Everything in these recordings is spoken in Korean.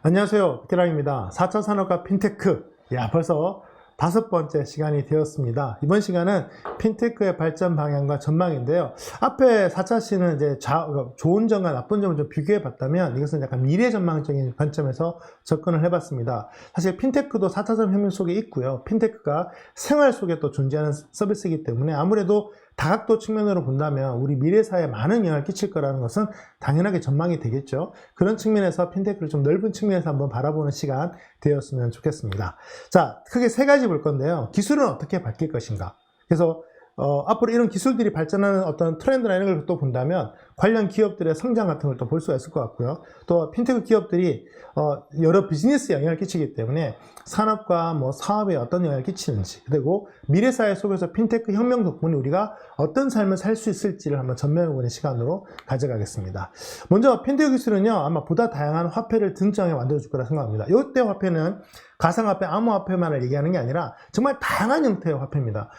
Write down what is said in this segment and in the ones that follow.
안녕하세요. 베테랑입니다. 4차 산업과 핀테크. 벌써 5번째 시간이 되었습니다. 이번 시간은 핀테크의 발전 방향과 전망인데요. 앞에 4차시는 이제 좋은 점과 나쁜 점을 좀 비교해 봤다면 이것은 약간 미래 전망적인 관점에서 접근을 해봤습니다. 사실 핀테크도 4차 산업혁명 속에 있고요. 핀테크가 생활 속에 또 존재하는 서비스이기 때문에 아무래도 다각도 측면으로 본다면 우리 미래 사회에 많은 영향을 끼칠 거라는 것은 당연하게 전망이 되겠죠. 그런 측면에서 핀테크를 좀 넓은 측면에서 한번 바라보는 시간 되었으면 좋겠습니다. 자, 크게 세 가지 볼 건데요. 기술은 어떻게 바뀔 것인가? 그래서 앞으로 이런 기술들이 발전하는 어떤 트렌드나 이런 걸 또 본다면 관련 기업들의 성장 같은 걸 또 볼 수가 있을 것 같고요. 또 핀테크 기업들이 여러 비즈니스에 영향을 끼치기 때문에 산업과 사업에 어떤 영향을 끼치는지, 그리고 미래사회 속에서 핀테크 혁명 덕분에 우리가 어떤 삶을 살 수 있을지를 한번 전면해보는 시간으로 가져가겠습니다. 먼저 핀테크 기술은요, 아마 보다 다양한 화폐를 등장해 만들어줄 거라 생각합니다. 이때 화폐는 가상화폐, 암호화폐만을 얘기하는 게 아니라 정말 다양한 형태의 화폐입니다.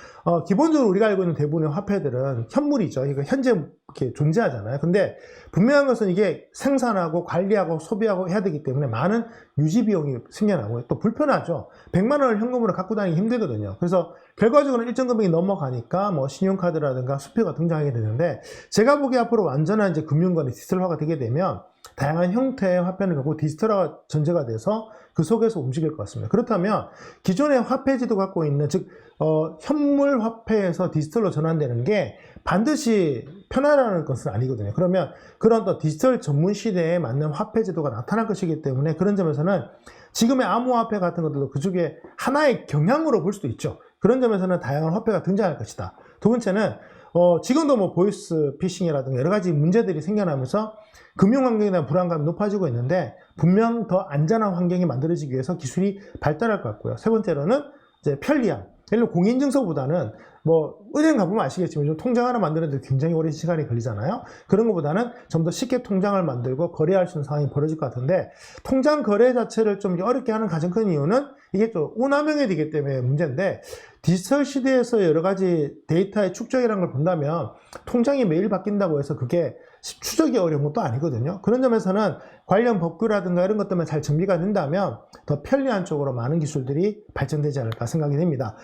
기본적으로 우리가 알고 있는 대부분의 화폐들은 현물이죠. 이거 현재 이렇게 존재하잖아요. 근데 분명한 것은 이게 생산하고 관리하고 소비하고 해야 되기 때문에 많은 유지 비용이 생겨나고 또 불편하죠. 100만 원을 현금으로 갖고 다니기 힘들거든요. 그래서 결과적으로는 일정 금액이 넘어가니까 신용카드라든가 수표가 등장하게 되는데, 제가 보기에 앞으로 완전한 이제 금융권의 디지털화가 되게 되면 다양한 형태의 화폐는 결국 디지털화가 전제가 돼서 그 속에서 움직일 것 같습니다. 그렇다면 기존의 화폐지도 갖고 있는, 즉 현물 화폐에서 디지털로 전환되는 게 반드시 편하라는 것은 아니거든요. 그러면 그런 또 디지털 전문 시대에 맞는 화폐제도가 나타날 것이기 때문에 그런 점에서는 지금의 암호화폐 같은 것들도 그중에 하나의 경향으로 볼 수도 있죠. 그런 점에서는 다양한 화폐가 등장할 것이다. 두 번째는 지금도 보이스 피싱이라든가 여러 가지 문제들이 생겨나면서 금융 환경에 대한 불안감이 높아지고 있는데, 분명 더 안전한 환경이 만들어지기 위해서 기술이 발달할 것 같고요. 세 번째로는 이제 편리함. 예를 들어 공인증서보다는 은행 가보면 아시겠지만 좀 통장 하나 만드는데 굉장히 오랜 시간이 걸리잖아요. 그런 것보다는 좀 더 쉽게 통장을 만들고 거래할 수 있는 상황이 벌어질 것 같은데, 통장 거래 자체를 좀 어렵게 하는 가장 큰 이유는 이게 또 오남용이 되기 때문에 문제인데, 디지털 시대에서 여러 가지 데이터의 축적이라는 걸 본다면 통장이 매일 바뀐다고 해서 그게 추적이 어려운 것도 아니거든요. 그런 점에서는 관련 법규라든가 이런 것들만 잘 정비가 된다면 더 편리한 쪽으로 많은 기술들이 발전되지 않을까 생각이 됩니다.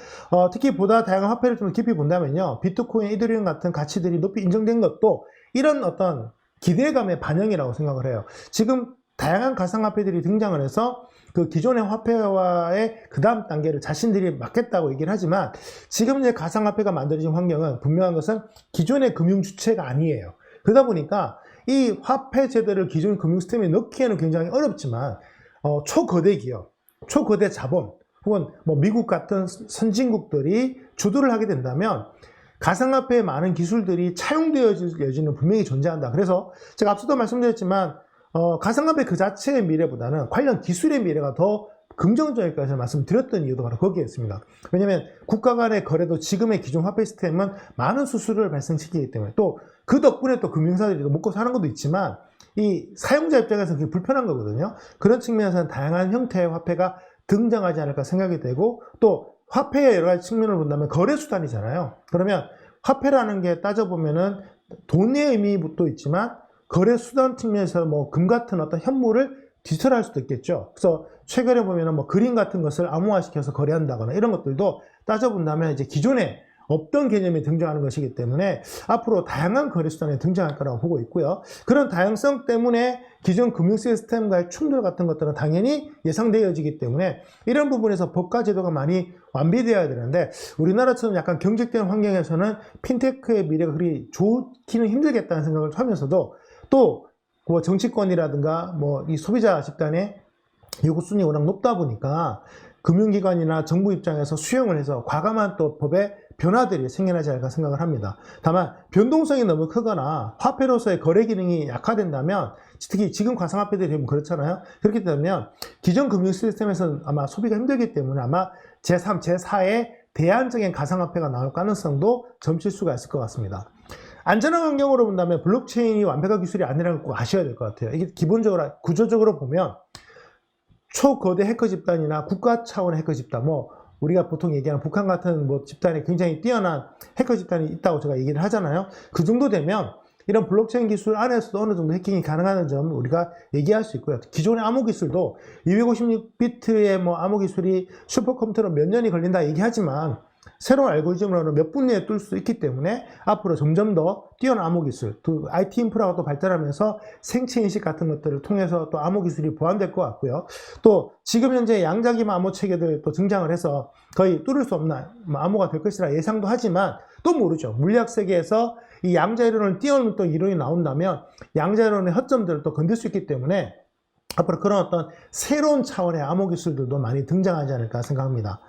특히 보다 다양한 화폐를 좀 깊이 본다면요, 비트코인, 이더리움 같은 가치들이 높이 인정된 것도 이런 어떤 기대감의 반영이라고 생각을 해요. 지금 다양한 가상화폐들이 등장을 해서 그 기존의 화폐와의 그 다음 단계를 자신들이 맡겠다고 얘기를 하지만, 지금 이제 가상화폐가 만들어진 환경은 분명한 것은 기존의 금융 주체가 아니에요. 그러다 보니까 이 화폐 제도를 기존 금융 시스템에 넣기에는 굉장히 어렵지만, 초거대 기업, 초거대 자본, 혹은 미국 같은 선진국들이 주도를 하게 된다면 가상화폐의 많은 기술들이 차용되어질 여지는 분명히 존재한다. 그래서 제가 앞서도 말씀드렸지만 가상화폐 그 자체의 미래보다는 관련 기술의 미래가 더 긍정적일 것을 말씀드렸던 이유도 바로 거기에 있습니다. 왜냐하면 국가 간의 거래도 지금의 기존 화폐 시스템은 많은 수수료를 발생시키기 때문에, 또 그 덕분에 또 금융사들이 먹고 사는 것도 있지만 이 사용자 입장에서는 그게 불편한 거거든요. 그런 측면에서는 다양한 형태의 화폐가 등장하지 않을까 생각이 되고, 또 화폐의 여러 가지 측면을 본다면 거래수단이잖아요. 그러면 화폐라는 게 따져보면은 돈의 의미도 있지만 거래수단 측면에서 금 같은 어떤 현물을 디지털할 수도 있겠죠. 그래서 최근에 보면은 그림 같은 것을 암호화시켜서 거래한다거나 이런 것들도 따져본다면 이제 기존에 없던 개념이 등장하는 것이기 때문에 앞으로 다양한 거래수단이 등장할 거라고 보고 있고요. 그런 다양성 때문에 기존 금융 시스템과의 충돌 같은 것들은 당연히 예상되어지기 때문에 이런 부분에서 법과 제도가 많이 완비되어야 되는데, 우리나라처럼 약간 경직된 환경에서는 핀테크의 미래가 그리 좋기는 힘들겠다는 생각을 하면서도, 또 정치권이라든가 이 소비자 집단의 요구순위 워낙 높다 보니까 금융기관이나 정부 입장에서 수용을 해서 과감한 또 법의 변화들이 생겨나지 않을까 생각을 합니다. 다만 변동성이 너무 크거나 화폐로서의 거래 기능이 약화된다면, 특히 지금 가상화폐들이 되면 그렇잖아요. 그렇게 되면 기존 금융 시스템에서는 아마 소비가 힘들기 때문에 아마 제3, 제4의 대안적인 가상화폐가 나올 가능성도 점칠 수가 있을 것 같습니다. 안전한 환경으로 본다면 블록체인이 완벽한 기술이 아니라는 거 꼭 아셔야 될 것 같아요. 이게 기본적으로 구조적으로 보면 초거대 해커 집단이나 국가 차원의 해커 집단, 우리가 보통 얘기하는 북한 같은 집단이 굉장히 뛰어난 해커 집단이 있다고 제가 얘기를 하잖아요. 그 정도 되면 이런 블록체인 기술 안에서도 어느 정도 해킹이 가능하다는 점 우리가 얘기할 수 있고요. 기존의 암호 기술도 256비트의 뭐 암호 기술이 슈퍼컴퓨터로 몇 년이 걸린다 얘기하지만 새로운 알고리즘으로는 몇 분 내에 뚫을 수 있기 때문에 앞으로 점점 더 뛰어난 암호 기술, 또 IT 인프라가 또 발달하면서 생체 인식 같은 것들을 통해서 또 암호 기술이 보완될 것 같고요. 또 지금 현재 양자기반 암호 체계들 또 등장을 해서 거의 뚫을 수 없는 암호가 될 것이라 예상도 하지만 또 모르죠. 물리학 세계에서 이 양자 이론을 뛰어넘는 또 이론이 나온다면 양자 이론의 허점들을 또 건들 수 있기 때문에 앞으로 그런 어떤 새로운 차원의 암호 기술들도 많이 등장하지 않을까 생각합니다.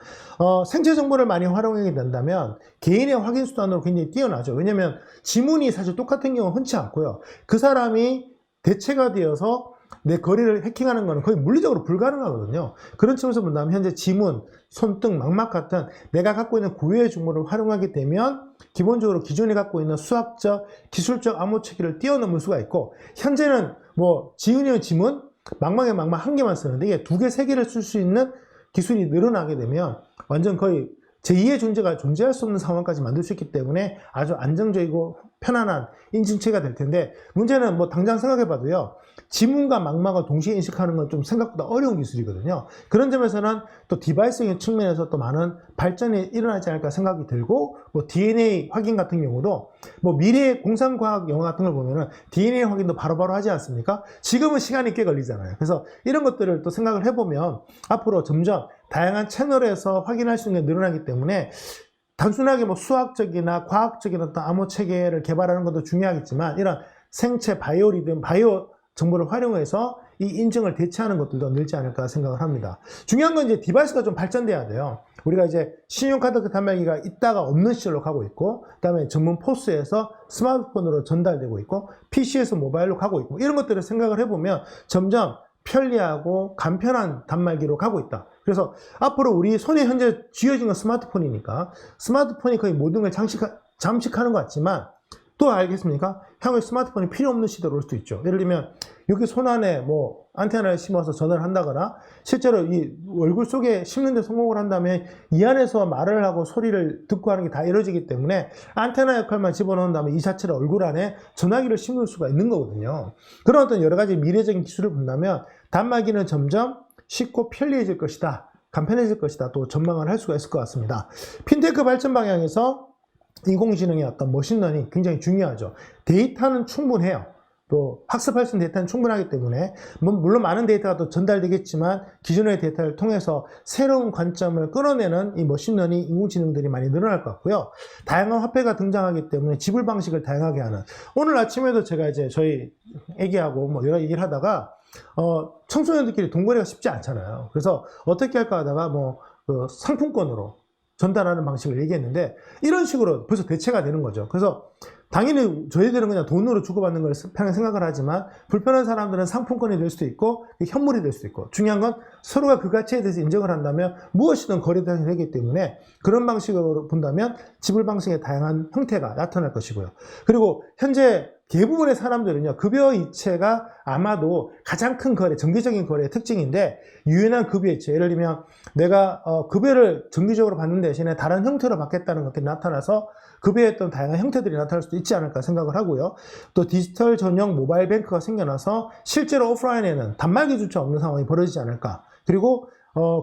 생체 정보를 많이 활용하게 된다면 개인의 확인 수단으로 굉장히 뛰어나죠. 왜냐하면 지문이 사실 똑같은 경우는 흔치 않고요. 그 사람이 대체가 되어서 내 거리를 해킹하는 것은 거의 물리적으로 불가능하거든요. 그런 측면에서 본다면 현재 지문, 손등, 망막 같은 내가 갖고 있는 고유의 정보를 활용하게 되면 기본적으로 기존에 갖고 있는 수학적, 기술적 암호 체계를 뛰어넘을 수가 있고 현재는 뭐 지문이면 지문, 망막에 망막 한 개만 쓰는데 이게 두 개, 세 개를 쓸 수 있는 기술이 늘어나게 되면 완전 거의 제2의 존재가 존재할 수 없는 상황까지 만들 수 있기 때문에 아주 안정적이고 편안한 인증체가 될 텐데 문제는 뭐 당장 생각해 봐도요. 지문과 망막을 동시에 인식하는 건 좀 생각보다 어려운 기술이거든요. 그런 점에서는 또 디바이스적인 측면에서 또 많은 발전이 일어나지 않을까 생각이 들고 뭐 DNA 확인 같은 경우도 뭐 미래의 공상과학 영화 같은 걸 보면은 DNA 확인도 바로바로 하지 않습니까? 지금은 시간이 꽤 걸리잖아요. 그래서 이런 것들을 또 생각을 해보면 앞으로 점점 다양한 채널에서 확인할 수 있는 게 늘어나기 때문에 단순하게 뭐 수학적이나 과학적인 어떤 암호 체계를 개발하는 것도 중요하겠지만 이런 생체 바이오리듬, 바이오 정보를 활용해서 이 인증을 대체하는 것들도 늘지 않을까 생각을 합니다. 중요한 건 이제 디바이스가 좀 발전돼야 돼요. 우리가 이제 신용카드 단말기가 있다가 없는 시절로 가고 있고, 그 다음에 전문 포스에서 스마트폰으로 전달되고 있고, PC에서 모바일로 가고 있고, 이런 것들을 생각을 해보면 점점 편리하고 간편한 단말기로 가고 있다. 그래서 앞으로 우리 손에 현재 쥐어진 건 스마트폰이니까 스마트폰이 거의 모든 걸 잠식하는 것 같지만 또 알겠습니까? 향후에 스마트폰이 필요 없는 시대로 올 수도 있죠. 예를 들면 여기 손 안에 뭐 안테나를 심어서 전화를 한다거나 실제로 이 얼굴 속에 심는 데 성공을 한다면 이 안에서 말을 하고 소리를 듣고 하는 게 다 이루어지기 때문에 안테나 역할만 집어넣은 다음에 이 자체를 얼굴 안에 전화기를 심을 수가 있는 거거든요. 그런 어떤 여러 가지 미래적인 기술을 본다면 단말기는 점점 쉽고 편리해질 것이다. 간편해질 것이다. 또 전망을 할 수가 있을 것 같습니다. 핀테크 발전 방향에서 인공지능의 어떤 머신러닝 굉장히 중요하죠. 데이터는 충분해요. 또 학습할 수 있는 데이터는 충분하기 때문에 물론 많은 데이터가 또 전달되겠지만 기존의 데이터를 통해서 새로운 관점을 끌어내는 이 머신러닝 인공지능들이 많이 늘어날 것 같고요. 다양한 화폐가 등장하기 때문에 지불 방식을 다양하게 하는 오늘 아침에도 제가 이제 저희 애기하고 뭐 여러 얘기를 하다가 청소년들끼리 동거래가 쉽지 않잖아요. 그래서 어떻게 할까 하다가 그 상품권으로 전달하는 방식을 얘기했는데 이런 식으로 벌써 대체가 되는 거죠. 그래서 당연히 저희들은 그냥 돈으로 주고받는 걸 편하게 생각을 하지만 불편한 사람들은 상품권이 될 수도 있고 현물이 될 수도 있고 중요한 건 서로가 그 가치에 대해서 인정을 한다면 무엇이든 거래대상이 되기 때문에 그런 방식으로 본다면 지불 방식의 다양한 형태가 나타날 것이고요. 그리고 현재 대부분의 사람들은요, 급여 이체가 아마도 가장 큰 거래, 정기적인 거래의 특징인데, 유연한 급여 이체. 예를 들면, 내가, 급여를 정기적으로 받는 대신에 다른 형태로 받겠다는 것들이 나타나서, 급여의 어떤 다양한 형태들이 나타날 수도 있지 않을까 생각을 하고요. 또 디지털 전용 모바일 뱅크가 생겨나서, 실제로 오프라인에는 단말기조차 없는 상황이 벌어지지 않을까. 그리고,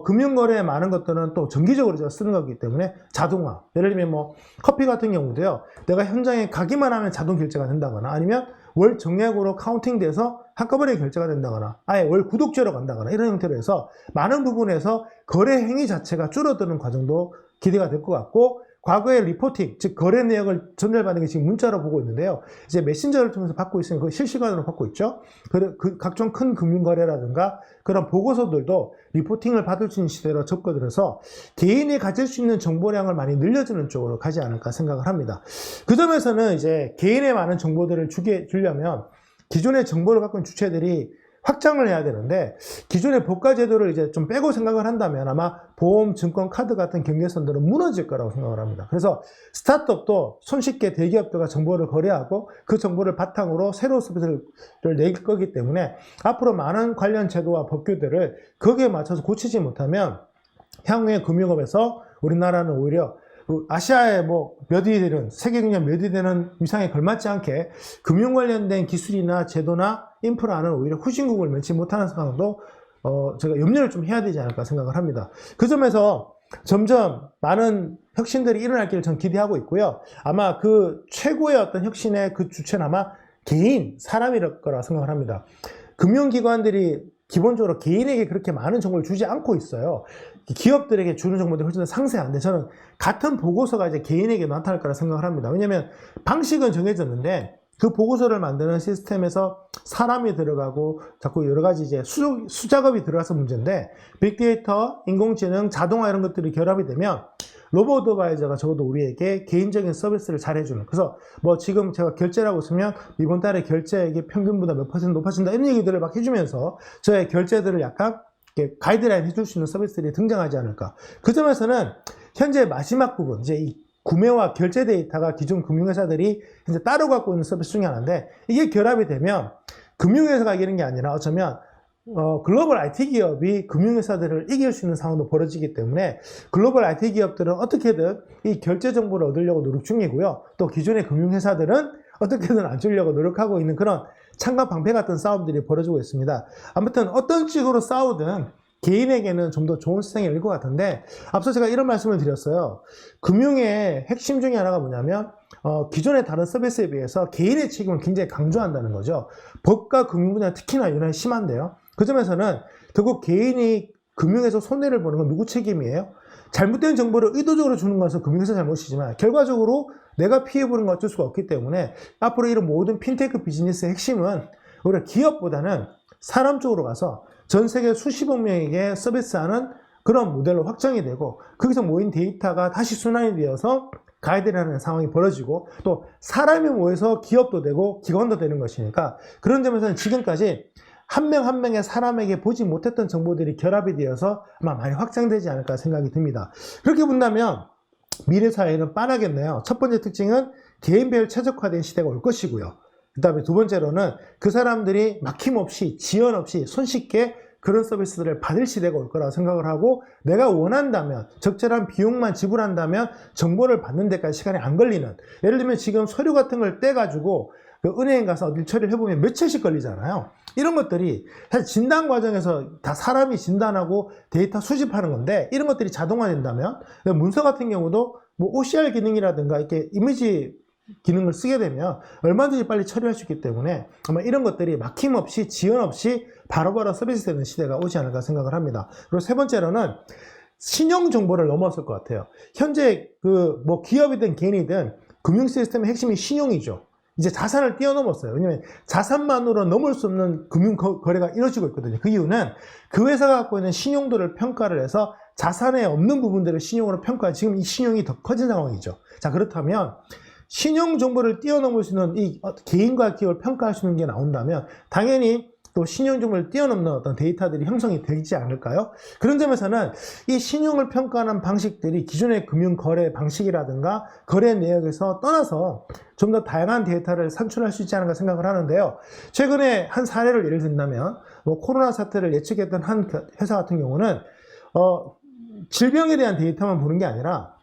금융거래에 많은 것들은 또 정기적으로 제가 쓰는 거기 때문에 자동화. 예를 들면 뭐 커피 같은 경우도요. 내가 현장에 가기만 하면 자동 결제가 된다거나 아니면 월 정액으로 카운팅돼서 한꺼번에 결제가 된다거나 아예 월 구독제로 간다거나 이런 형태로 해서 많은 부분에서 거래 행위 자체가 줄어드는 과정도 기대가 될 것 같고 과거의 리포팅, 즉 거래 내역을 전달받는 게 지금 문자로 보고 있는데요. 이제 메신저를 통해서 받고 있으니 그 실시간으로 받고 있죠. 그 각종 큰 금융거래라든가 그런 보고서들도 리포팅을 받을 수 있는 시대로 접근해서 개인이 가질 수 있는 정보량을 많이 늘려주는 쪽으로 가지 않을까 생각을 합니다. 그 점에서는 이제 개인의 많은 정보들을 주려면 기존의 정보를 갖고 있는 주체들이 확장을 해야 되는데 기존의 법과 제도를 이제 좀 빼고 생각을 한다면 아마 보험, 증권, 카드 같은 경계선들은 무너질 거라고 생각을 합니다. 그래서 스타트업도 손쉽게 대기업들과 정보를 거래하고 그 정보를 바탕으로 새로운 서비스를 낼 거기 때문에 앞으로 많은 관련 제도와 법규들을 거기에 맞춰서 고치지 못하면 향후에 금융업에서 우리나라는 오히려 아시아의 뭐 몇 위 되는, 세계 경제 몇 위 되는 위상에 걸맞지 않게 금융 관련된 기술이나 제도나 인프라는 오히려 후진국을 면치 못하는 상황도 제가 염려를 좀 해야 되지 않을까 생각을 합니다. 그 점에서 점점 많은 혁신들이 일어날 길을 전 기대하고 있고요. 아마 그 최고의 어떤 혁신의 그 주체는 아마 개인, 사람일 거라 생각을 합니다. 금융기관들이 기본적으로 개인에게 그렇게 많은 정보를 주지 않고 있어요. 기업들에게 주는 정보들이 훨씬 더 상세한데 저는 같은 보고서가 이제 개인에게 나타날 거라 생각을 합니다. 왜냐하면 방식은 정해졌는데 그 보고서를 만드는 시스템에서 사람이 들어가고 자꾸 여러 가지 이제 수작업이 들어가서 문제인데 빅데이터, 인공지능, 자동화 이런 것들이 결합이 되면 로봇 어드바이저가 적어도 우리에게 개인적인 서비스를 잘 해주는. 그래서 뭐 지금 제가 결제를 하고 있으면 이번 달에 결제액이 평균보다 몇 퍼센트 높아진다 이런 얘기들을 막 해주면서 저의 결제들을 약간 가이드라인 해줄 수 있는 서비스들이 등장하지 않을까. 그 점에서는 현재 마지막 부분, 이제 이 구매와 결제 데이터가 기존 금융회사들이 이제 따로 갖고 있는 서비스 중에 하나인데 이게 결합이 되면 금융회사가 이기는 게 아니라 어쩌면 글로벌 IT 기업이 금융회사들을 이길 수 있는 상황도 벌어지기 때문에 글로벌 IT 기업들은 어떻게든 이 결제 정보를 얻으려고 노력 중이고요. 또 기존의 금융회사들은 어떻게든 안 주려고 노력하고 있는 그런 창과 방패 같은 싸움들이 벌어지고 있습니다. 아무튼 어떤 식으로 싸우든 개인에게는 좀 더 좋은 세상이 될 것 같은데 앞서 제가 이런 말씀을 드렸어요. 금융의 핵심 중에 하나가 뭐냐면 기존의 다른 서비스에 비해서 개인의 책임을 굉장히 강조한다는 거죠. 법과 금융 분야 특히나 유난히 심한데요. 그 점에서는 결국 개인이 금융에서 손해를 보는 건 누구 책임이에요? 잘못된 정보를 의도적으로 주는 것은 금융회사 잘못이지만 결과적으로 내가 피해보는 건 어쩔 수가 없기 때문에 앞으로 이런 모든 핀테크 비즈니스의 핵심은 오히려 기업보다는 사람 쪽으로 가서 전 세계 수십억 명에게 서비스하는 그런 모델로 확장이 되고 거기서 모인 데이터가 다시 순환이 되어서 가이드라는 상황이 벌어지고 또 사람이 모여서 기업도 되고 기관도 되는 것이니까 그런 점에서는 지금까지 한 명 한 명의 사람에게 보지 못했던 정보들이 결합이 되어서 아마 많이 확장되지 않을까 생각이 듭니다. 그렇게 본다면 미래 사회는 빠르겠네요. 첫 번째 특징은 개인별 최적화된 시대가 올 것이고요. 그 다음에 두 번째로는 그 사람들이 막힘없이 지연 없이 손쉽게 그런 서비스들을 받을 시대가 올 거라고 생각을 하고 내가 원한다면 적절한 비용만 지불한다면 정보를 받는 데까지 시간이 안 걸리는 예를 들면 지금 서류 같은 걸 떼가지고 그 은행 가서 어딜 처리를 해보면 며칠씩 걸리잖아요. 이런 것들이 사실 진단 과정에서 다 사람이 진단하고 데이터 수집하는 건데 이런 것들이 자동화된다면 문서 같은 경우도 뭐 OCR 기능이라든가 이렇게 이미지 기능을 쓰게 되면 얼마든지 빨리 처리할 수 있기 때문에 아마 이런 것들이 막힘없이 지연 없이 바로바로 서비스되는 시대가 오지 않을까 생각을 합니다. 그리고 세 번째로는 신용 정보를 넘어설 것 같아요. 현재 그 뭐 기업이든 개인이든 금융 시스템의 핵심이 신용이죠. 이제 자산을 뛰어넘었어요. 왜냐하면 자산만으로 넘을 수 없는 금융 거래가 이루어지고 있거든요. 그 이유는 그 회사가 갖고 있는 신용도를 평가를 해서 자산에 없는 부분들을 신용으로 평가해 지금 이 신용이 더 커진 상황이죠. 자, 그렇다면 신용 정보를 뛰어넘을 수 있는 이 개인과 기업을 평가할 수 있는 게 나온다면 당연히 또 신용 정보를 뛰어넘는 어떤 데이터들이 형성이 되지 않을까요? 그런 점에서는 이 신용을 평가하는 방식들이 기존의 금융 거래 방식이라든가 거래 내역에서 떠나서 좀 더 다양한 데이터를 산출할 수 있지 않을까 생각을 하는데요. 최근에 한 사례를 예를 든다면 뭐 코로나 사태를 예측했던 한 회사 같은 경우는 질병에 대한 데이터만 보는 게 아니라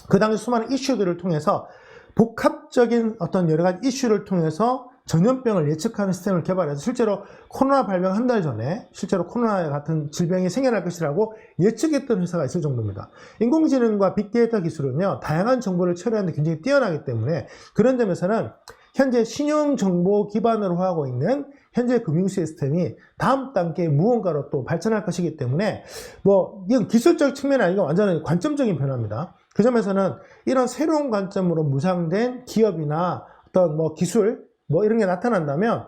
그 당시 수많은 이슈들을 통해서 복합적인 어떤 여러 가지 이슈를 통해서 전염병을 예측하는 시스템을 개발해서 실제로 코로나 발병 한 달 전에 실제로 코로나 같은 질병이 생겨날 것이라고 예측했던 회사가 있을 정도입니다. 인공지능과 빅데이터 기술은요, 다양한 정보를 처리하는 데 굉장히 뛰어나기 때문에 그런 점에서는 현재 신용정보 기반으로 하고 있는 현재 금융 시스템이 다음 단계의 무언가로 또 발전할 것이기 때문에 뭐 이건 기술적 측면이 아니고 완전히 관점적인 변화입니다. 그 점에서는 이런 새로운 관점으로 무장된 기업이나 어떤 뭐 기술 뭐 이런 게 나타난다면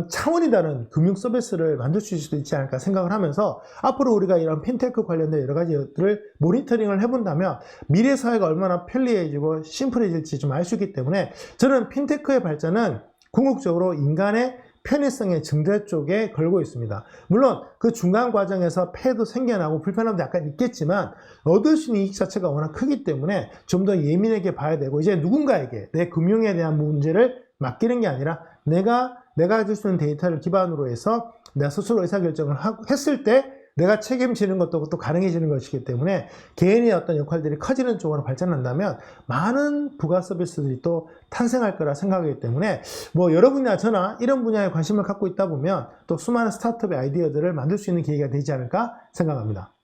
차원이 다른 금융 서비스를 만들 수 있을 수도 있지 않을까 생각을 하면서 앞으로 우리가 이런 핀테크 관련된 여러 가지들을 모니터링을 해본다면 미래 사회가 얼마나 편리해지고 심플해질지 좀 알 수 있기 때문에 저는 핀테크의 발전은 궁극적으로 인간의 편의성의 증대 쪽에 걸고 있습니다. 물론 그 중간 과정에서 폐해도 생겨나고 불편함도 약간 있겠지만 얻을 수 있는 이익 자체가 워낙 크기 때문에 좀 더 예민하게 봐야 되고 이제 누군가에게 내 금융에 대한 문제를 맡기는 게 아니라 내가 가질 수 있는 데이터를 기반으로 해서 내가 스스로 의사결정을 했을 때 내가 책임지는 것도 또 가능해지는 것이기 때문에 개인의 어떤 역할들이 커지는 쪽으로 발전한다면 많은 부가 서비스들이 또 탄생할 거라 생각하기 때문에 뭐 여러분이나 저나 이런 분야에 관심을 갖고 있다 보면 또 수많은 스타트업의 아이디어들을 만들 수 있는 계기가 되지 않을까 생각합니다.